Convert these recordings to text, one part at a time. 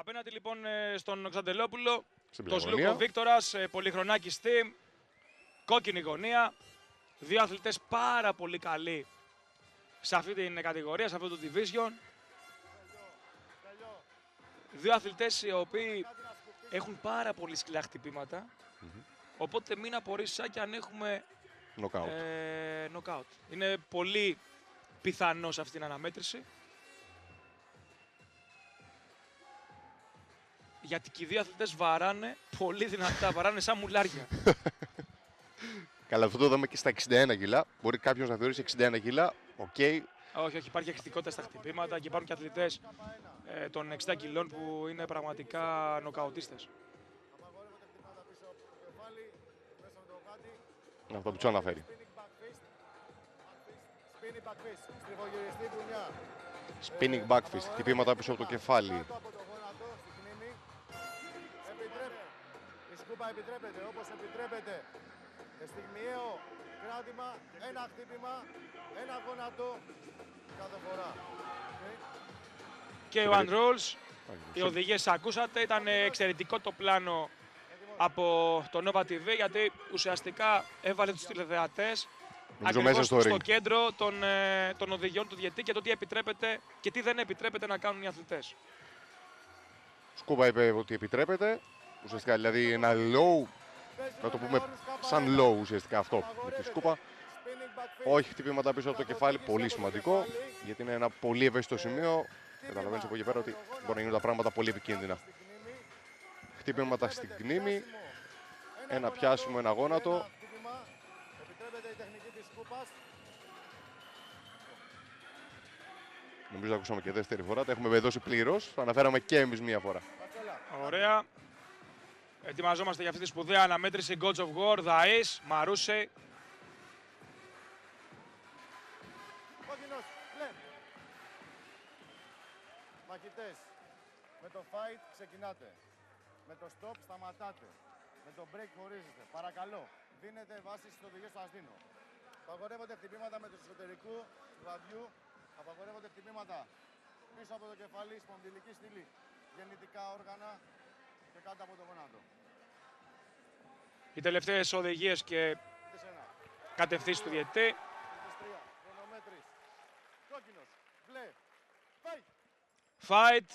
Απέναντι λοιπόν στον Ξαντελόπουλο, Στην το Σλούκο Βίκτορας, πολυχρονάκι Steam, κόκκινη γωνία. Δύο αθλητές πάρα πολύ καλοί σε αυτή την κατηγορία, σε αυτό το division. Δύο αθλητές οι οποίοι έχουν πάρα πολύ σκληρά χτυπήματα. Οπότε μην απορρίσεις Σάκη αν έχουμε knockout. Είναι πολύ πιθανό σε αυτή την αναμέτρηση. Γιατί και οι δύο αθλητές βαράνε πολύ δυνατά, βαράνε σαν μουλάρια. Καλά, αυτό το είδαμε και στα 61 κιλά. Μπορεί κάποιος να θεωρήσει 61 κιλά, οκ. Όχι, υπάρχει εκτικότητα στα χτυπήματα και υπάρχουν και αθλητές των 60 κιλών που είναι πραγματικά νοκαουτίστες. Αυτό που του αναφέρει. Spinning back fist, χτυπήματα πίσω από το κεφάλι. Η σκούπα επιτρέπεται όπως επιτρέπεται. Στιγμιαίο κράτημα, ένα χτύπημα, ένα γόνατο κάθε φορά. Και one rolls. Οι οδηγίες ακούσατε, ήταν εξαιρετικό το πλάνο από το Nova TV γιατί ουσιαστικά έβαλε τους τηλεδεατές ακριβώς στο κέντρο των οδηγιών του διαιτητή και το τι επιτρέπεται και τι δεν επιτρέπεται να κάνουν οι αθλητές. Σκούπα είπε ότι επιτρέπεται, ουσιαστικά δηλαδή ένα low, να το πούμε σαν low ουσιαστικά αυτό με τη Σκούπα. Όχι χτυπήματα πίσω από το κεφάλι, πολύ σημαντικό, γιατί είναι ένα πολύ ευαίσθητο σημείο. Καταλαβαίνεις από εκεί πέρα ότι μπορεί να γίνουν τα πράγματα πολύ επικίνδυνα. Χτυπήματα στην κνήμη, ένα πιάσιμο, ένα γόνατο. Νομίζω ακούσαμε και δεύτερη φορά, τα έχουμε βεδώσει πλήρως, το αναφέραμε και εμείς μία φορά. Ωραία. Ετοιμαζόμαστε για αυτή τη σπουδαία αναμέτρηση Gods of War, Δαΐς, Μαρούσε. Μαχητές, με το fight ξεκινάτε. Με το stop σταματάτε. Με το break χωρίζετε. Παρακαλώ, δίνετε βάση στις οδηγίες που σας δίνω. Απαγορεύονται χτυπήματα με του εσωτερικού του βαδιού. Απαγορεύονται χτυπήματα πίσω από το κεφάλι, σπονδυλική στήλη, γεννητικά όργανα και κάτω από το γόνατο. Οι τελευταίες οδηγίες και κατευθύνσεις του διαιτητή. Χρονομέτρης. Κόκκινος. Μπλε. Fight. Fight.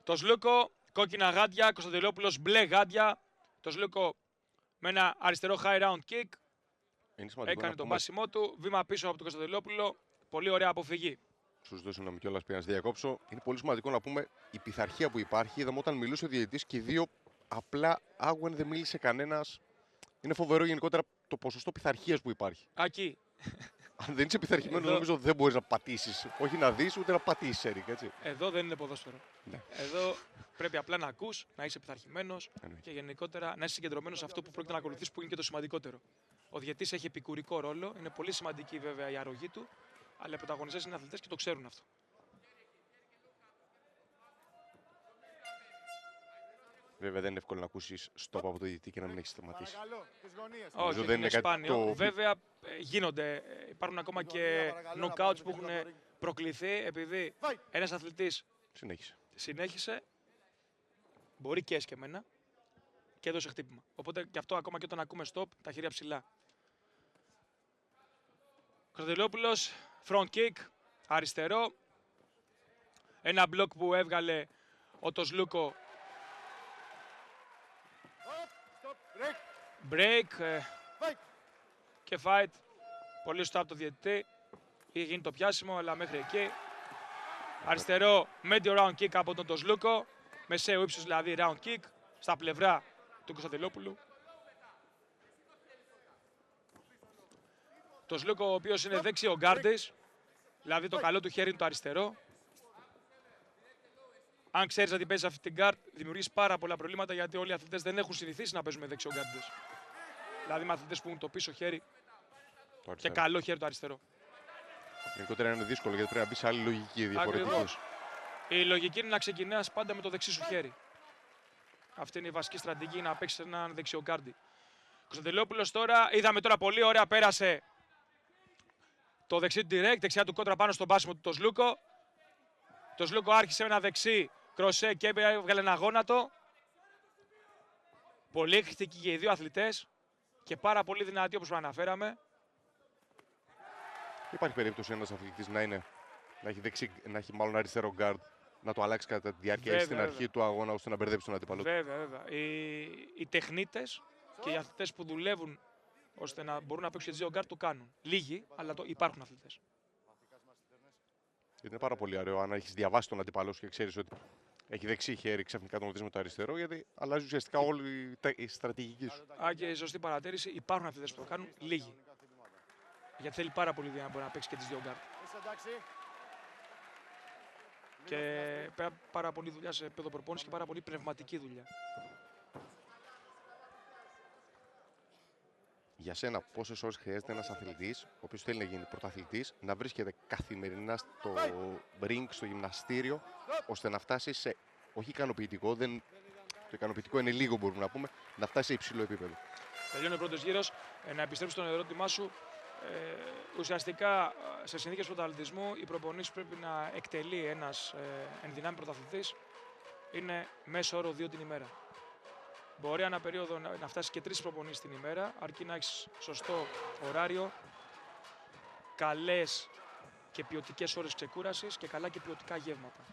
Το Σλούκο, κόκκινα γάντια, Κωνσταντινόπουλος μπλε γάντια. Το Σλούκο με ένα αριστερό high round kick. Έκανε τον πάσιμό του, βήμα πίσω από τον Κωνσταντινόπουλο. Πολύ ωραία αποφυγή. Σου ζητώ συγγνώμη κιόλας πριν να διακόψω. Είναι πολύ σημαντικό να πούμε η πειθαρχία που υπάρχει. Είδαμε όταν μιλούσε ο διαιτητής και οι δύο απλά άγουεν δεν μίλησε κανένας. Είναι φοβερό γενικότερα το ποσοστό πειθαρχίας που υπάρχει. Ακεί. Αν δεν είσαι πειθαρχημένος, νομίζω δεν μπορείς να πατήσεις. Όχι να δεις, ούτε να πατήσεις, Έρικ, έτσι. Εδώ δεν είναι ποδόσφαιρο. Ναι. Εδώ πρέπει απλά να ακούς, να είσαι πειθαρχημένος και γενικότερα να είσαι συγκεντρωμένος σε αυτό που πρόκειται να ακολουθείς, που είναι και το σημαντικότερο. Ο διαιτητής έχει επικουρικό ρόλο. Είναι πολύ σημαντική βέβαια η αρρωγή του, αλλά οι πρωταγωνιστές είναι αθλητές και το ξέρουν αυτό. Βέβαια δεν είναι εύκολο να ακούσεις stop από το διαιτητή και να μην έχει σταματήσει. Όχι, δεν είναι σπάνιο. Βέβαια γίνονται. Υπάρχουν ακόμα και knockouts που έχουν προκληθεί επειδή ένας αθλητής συνέχισε. Μπορεί και έσκεμμένα και έδωσε χτύπημα. Οπότε και αυτό ακόμα και όταν ακούμε stop, τα χέρια ψηλά. Κωνσταντινόπουλος, front kick, αριστερό. Ένα μπλοκ που έβγαλε ο Τοσλούκο. Break και fight. Πολύ σωστά από το διαιτητή. Είχε γίνει το πιάσιμο, αλλά μέχρι εκεί. Αριστερό, medio round kick από τον Τοσλούκο. Μεσαίο ύψος δηλαδή round kick στα πλευρά του Κωνσταντινόπουλου. Τοσλούκο ο οποίος είναι δεξιό γκάρντης. Δηλαδή το καλό του χέρι είναι το αριστερό. Αν ξέρεις να την παίζεις αυτή την γκάρτ, δημιουργείς πάρα πολλά προβλήματα γιατί όλοι οι αθλητές δεν έχουν συνηθίσει να παίζουν με δεξιό γκάρντες. Δηλαδή με αθλητές που έχουν το πίσω χέρι και καλό χέρι το αριστερό. Γενικότερα είναι δύσκολο γιατί πρέπει να μπει σε άλλη λογική διαφορετική. Η λογική είναι να ξεκινάς πάντα με το δεξί σου χέρι. Αυτή είναι η βασική στρατηγική, να παίξεις έναν δεξιό γκάρντι. Κωνσταντινόπουλος τώρα, είδαμε τώρα πολύ ωραία, πέρασε το δεξί του direct, δεξιά του κόντρα πάνω στον πάσιμο του Τοσλούκο. Το Σλούκο άρχισε με ένα δεξί κροσέ και έβγαλε ένα γόνατο. Πολύ εκρηκτικοί και οι δύο αθλητές και πάρα πολύ δυνατοί όπως αναφέραμε. Υπάρχει περίπτωση ένας αθλητής να έχει μάλλον αριστερό γκάρντ, να το αλλάξει κατά τη διάρκεια ή στην αρχή του αγώνα ώστε να μπερδέψει τον αντίπαλο. Βέβαια. Οι τεχνίτες και οι αθλητές που δουλεύουν ώστε να μπορούν να παίξουν δύο γκάρντ το κάνουν. Λίγοι, αλλά υπάρχουν αθλητές. Είναι πάρα πολύ ωραίο αν έχει διαβάσει τον αντίπαλο σου και ξέρει ότι έχει δεξί χέρι, ξαφνικά τον δεις με το αριστερό, γιατί αλλάζει ουσιαστικά όλη η στρατηγική σου. Και σωστή παρατήρηση, υπάρχουν αθλητές που το κάνουν, λίγοι. Γιατί θέλει πάρα πολύ να μπορεί να παίξει και τις δύο γκάρντ. Και πάρα πολύ δουλειά σε επίπεδο προπόνηση και πάρα πολύ πνευματική δουλειά. Για σένα, πόσες ώρες χρειάζεται ένας αθλητής, ο οποίος θέλει να γίνει πρωταθλητής, να βρίσκεται καθημερινά στο ring, στο γυμναστήριο, ώστε να φτάσει σε, όχι ικανοποιητικό, το ικανοποιητικό είναι λίγο μπορούμε να πούμε, να φτάσει σε υψηλό επίπεδο. Τελειώνει ο πρώτος γύρος. Να επιστρέψω στον ερώτημά σου. Ουσιαστικά, σε συνθήκες πρωταθλητισμού, οι προπονήσεις πρέπει να εκτελεί ένας ενδυνάμει πρωταθλητής είναι μέσο όρο 2 την ημέρα. Μπορεί ανά περίοδο να φτάσει και 3 προπονήσεις την ημέρα, αρκεί να έχεις σωστό ωράριο, καλές και ποιοτικές ώρες ξεκούρασης και καλά και ποιοτικά γεύματα.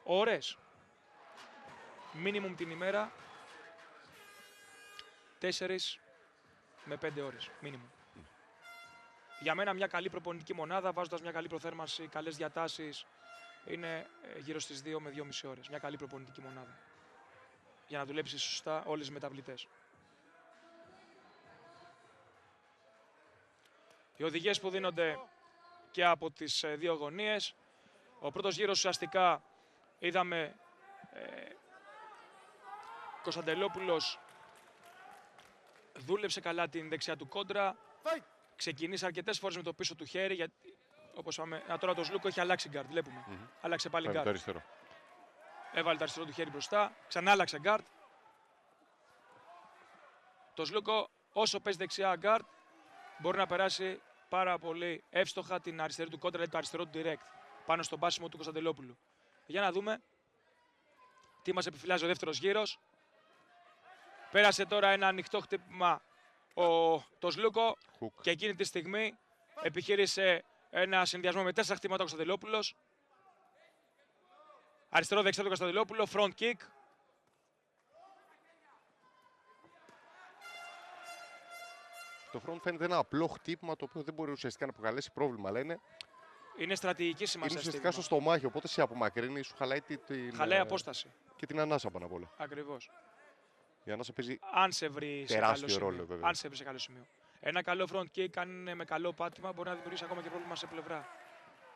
Ώρες, μίνιμουμ την ημέρα, 4 με 5 ώρες, μίνιμουμ. Για μένα μια καλή προπονητική μονάδα, βάζοντας μια καλή προθέρμανση, καλές διατάσεις, είναι γύρω στις 2 με 2,5 ώρες. Μια καλή προπονητική μονάδα. Για να δουλέψεις σωστά όλες τις μεταβλητές. Οι οδηγίες που δίνονται και από τις δύο γωνίες. Ο πρώτος γύρος ουσιαστικά είδαμε Κωνσταντελόπουλος δούλεψε καλά την δεξιά του κόντρα. Ξεκινήσε αρκετές φορές με το πίσω του χέρι. Γιατί, όπως είπαμε, τώρα το Σλούκο έχει αλλάξει γκάρτ. Βλέπουμε. Άλλαξε πάλι γκάρτ. Έβαλε το αριστερό του χέρι μπροστά. Ξανά άλλαξε γκάρτ. Το Σλούκο, όσο παίζει δεξιά γκάρτ, μπορεί να περάσει πάρα πολύ εύστοχα την αριστερή του κόντρα, δηλαδή το αριστερό του direct, πάνω στο μπάσιμο του Κωνσταντελόπουλου. Για να δούμε τι μας επιφυλάζει ο δεύτερος γύρος. Πέρασε τώρα ένα ανοιχτό χτύπημα το Σλούκο και εκείνη τη στιγμή επιχείρησε ένα συνδυασμό με 4 χτύπηματα ο Κωνσταντελόπουλος. Αριστερό δεξιά του Κωνσταντελόπουλο, front kick. Το front φαίνεται ένα απλό χτύπημα το οποίο δεν μπορεί ουσιαστικά να προκαλέσει πρόβλημα, αλλά είναι στρατηγική σημασία. Είναι ουσιαστικά στο στομάχι, οπότε σε απομακρύνει, σου χαλάει χαλάει απόσταση. Και την ανάσα πάνω απ' όλα. Ακριβώς. Η ανάσα παίζει αν σε βρει τεράστιο ρόλο, βέβαια. Αν σε βρει σε καλό σημείο. Ένα καλό front kick, αν είναι με καλό πάτημα, μπορεί να δημιουργήσει ακόμα και πρόβλημα σε πλευρά.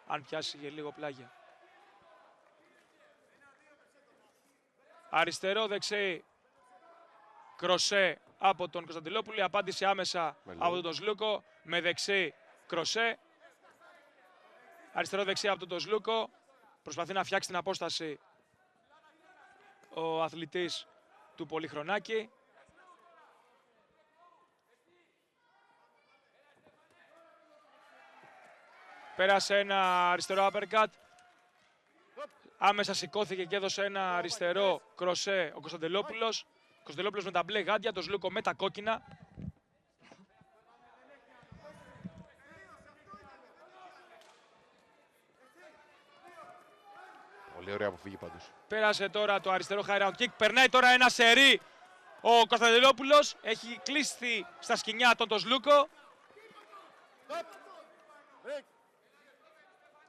Αν πιάσει για λίγο πλάγια. Αριστερό, δεξί, κροσέ από τον Κωνσταντελόπουλο. Η απάντηση άμεσα από τον Σλούκο με δεξί κροσέ. Αριστερό δεξί από τον Σλούκο. Προσπαθεί να φτιάξει την απόσταση ο αθλητής του Πολυχρονάκη. Πέρασε ένα αριστερό uppercut. Άμεσα σηκώθηκε και έδωσε ένα αριστερό κροσέ ο Κωνσταντελόπουλος. Ο Κωνσταντελόπουλος με τα μπλε γάντια, το Σλούκο με τα κόκκινα. Πολύ ωραία αποφύγη πάντως. Πέρασε τώρα το αριστερό high round kick. Περνάει τώρα ένα σερί. Ο Κωνσταντελόπουλος έχει κλείσει στα σκοινιά τον Σλούκο.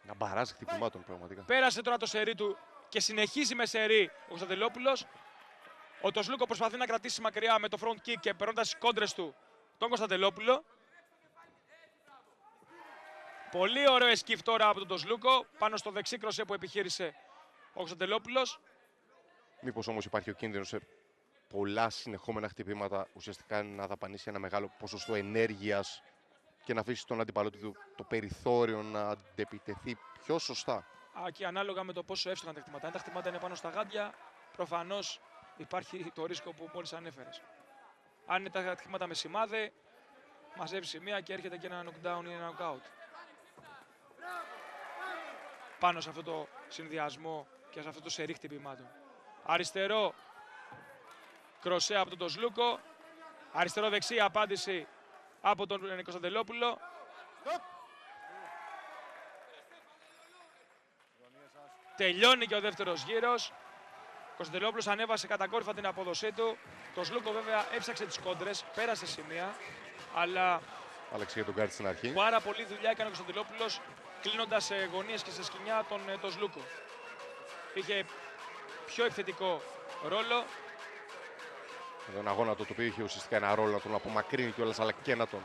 Να μπαράζει χτυπημάτων πραγματικά. Πέρασε τώρα το σερί του και συνεχίζει με σερί ο Κωνσταντελόπουλος. Ο Τοσλούκο προσπαθεί να κρατήσει μακριά με το front kick και περνώντας τις κόντρες του τον Κωνσταντελόπουλο. Πολύ ωραίο escape τώρα από τον Τοσλούκο πάνω στο δεξί κροσέ που επιχείρησε ο Κωνσταντελόπουλος. Μήπως όμως υπάρχει ο κίνδυνος σε πολλά συνεχόμενα χτυπήματα ουσιαστικά να δαπανίσει ένα μεγάλο ποσοστό ενέργειας και να αφήσει τον αντίπαλο του το περιθώριο να αντεπιτεθεί πιο σωστά. Και ανάλογα με το πόσο εύστοχα τα χτυπήματα. Αν τα χτυπήματα είναι πάνω στα γάντια, προφανώς υπάρχει το ρίσκο που μόλις ανέφερες. Αν είναι τα χτυπήματα με σημάδι, μαζεύει σημεία και έρχεται και ένα knockdown ή ένα knockout. πάνω σε αυτό το συνδυασμό και σε αυτό το σερί χτυπημάτων. Αριστερό, κροσέ από τον Τοσλούκο. Αριστερό-δεξί απάντηση από τον Κωνσταντελόπουλο. Τελειώνει και ο δεύτερος γύρος. Ο Κωνσταντελόπουλος ανέβασε κατακόρυφα την απόδοσή του. Το Σλούκο βέβαια έψαξε τις κόντρες, πέρασε σημεία, αλλά άλλαξε για τον Γκάρτ στην αρχή. Πάρα πολλή δουλειά έκανε ο Κωνσταντελόπουλος κλείνοντας σε γωνίες και σε σκοινιά τον Σλούκο. Είχε πιο επιθετικό ρόλο. Τον αγώνα το οποίο είχε ουσιαστικά ένα ρόλο να τον απομακρύνει κιόλας, αλλά και να τον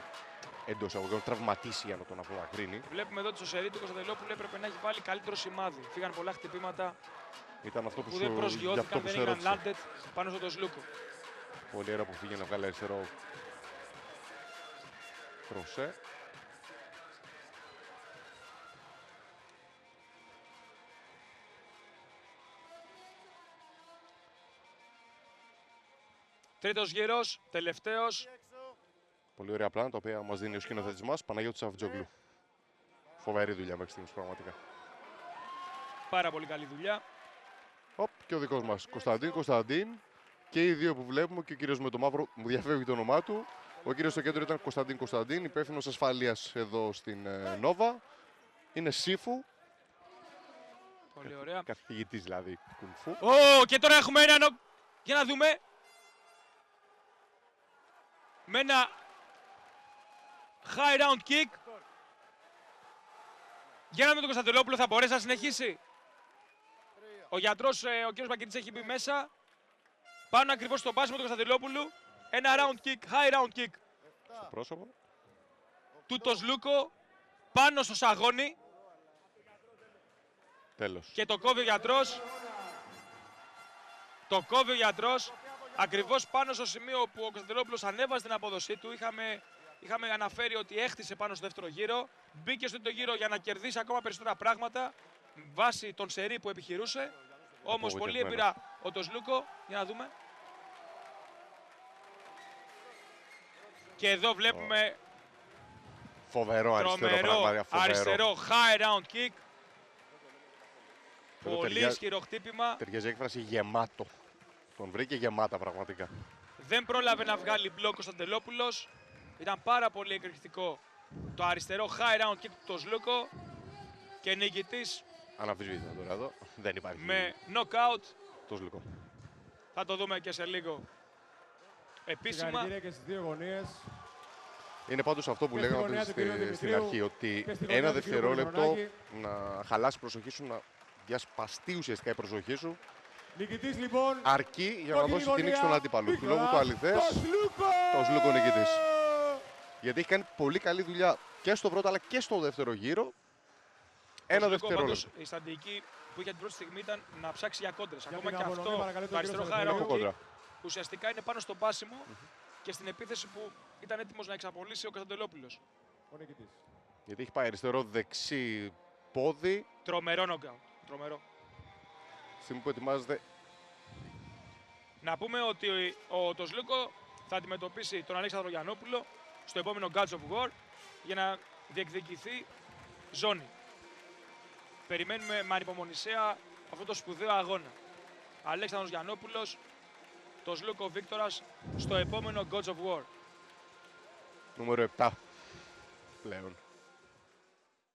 εντός αγωγών τραυματίσει για να τον απομακρύνει. Βλέπουμε εδώ ότι στο σερί του Κωνσταντελόπουλου έπρεπε να έχει βάλει καλύτερο σημάδι. Φύγαν πολλά χτυπήματα ήταν αυτό που δεν προσγειώθηκαν, δεν έγιναν landed πάνω στον Σλούκο. Πολύ ωραία που φύγε να βγάλει αριστερό κροσέ. Τρίτος γύρος, τελευταίος. Πολύ ωραία πλάνα τα οποία μας δίνει ο σκηνοθέτης μας, Παναγιώτης Αβτζόγλου. Φοβερή δουλειά μέχρι στιγμής πραγματικά. Πάρα πολύ καλή δουλειά. Και ο δικός μας Κωνσταντίν. Και οι δύο που βλέπουμε, και ο κύριος με το μαύρο, μου διαφεύγει το όνομά του. Ο κύριος στο κέντρο ήταν Κωνσταντίν, υπεύθυνος ασφαλείας εδώ στην Νόβα. Είναι Σύφου. Πολύ ωραία. Καθηγητής δηλαδή κουνφού. Και τώρα έχουμε ένα. Για να δούμε. Με ένα high round kick. Για να δούμε τον Κωνσταντελόπουλο, θα μπορέσει να συνεχίσει. Ο γιατρός, ο κύριος Μακητής, έχει μπει μέσα. Πάνω ακριβώς στο πάσιμο του Κωνσταντελόπουλου. Ένα round kick, high round kick. Στο πρόσωπο. Του Τοσλούκο, πάνω στο σαγόνι. Τέλος. Και το κόβει ο γιατρός. Το κόβει ο γιατρός. Ακριβώς πάνω στο σημείο που ο Κωνσταντελόπουλος ανέβασε την απόδοσή του. Είχαμε αναφέρει ότι έχτισε πάνω στο δεύτερο γύρο. Μπήκε στο τρίτο γύρο για να κερδίσει ακόμα περισσότερα πράγματα βάσει των σερί που επιχειρούσε. Όμως πολύ έμπειρα ο Τοσλούκο. Για να δούμε. Και εδώ βλέπουμε φοβερό αριστερό high round kick. Πολύ ισχυρό χτύπημα. Ταιριάζει έκφραση γεμάτο. Τον βρήκε γεμάτα πραγματικά. Δεν πρόλαβε να βγάλει μπλοκ ο Κωνσταντελόπουλος. Ήταν πάρα πολύ εκρηκτικό το αριστερό high round kick του Τοσλούκο. Και νικητής αναμφισβήτητα τώρα εδώ. Δεν υπάρχει. Με knockout. Τοσλούκο. Θα το δούμε και σε λίγο επίσημα. Και στις δύο γωνίες. Είναι πάντως αυτό που λέγαμε στην αρχή, ότι ένα δευτερόλεπτο να χαλάσει η προσοχή σου, να διασπαστεί ουσιαστικά η προσοχή σου, νικητής, λοιπόν, αρκεί για να δώσει την νίκη στον αντίπαλο. Του λόγου του αληθές, Τοσλούκο νικητής. Γιατί έχει κάνει πολύ καλή δουλειά και στο πρώτο αλλά και στο δεύτερο γύρο. Ένα δευτερόλεπτο. Η στρατηγική που είχε την πρώτη στιγμή ήταν να ψάξει για κόντρες. Ακόμα και αυτό το αριστερό χάιρα ουσιαστικά είναι πάνω στο πάσιμο και στην επίθεση που ήταν έτοιμος να εξαπολύσει ο Κωνσταντελόπουλος. Γιατί έχει πάει αριστερό δεξί πόδι. Τρομερό νοκάουτ. Τρομερό. Στιγμή που ετοιμάζεται. Να πούμε ότι ο Τοσλούκο θα αντιμετωπίσει τον Αλέξανδρο Γιαννόπουλο στο επόμενο Gods of War για να διεκδικηθεί ζώνη. Περιμένουμε με ανυπομονησία αυτό το σπουδαίο αγώνα. Αλέξανδρος Γιαννόπουλος, Τοσλούκο Βίκτορας στο επόμενο Gods of War. Νούμερο 7 πλέον.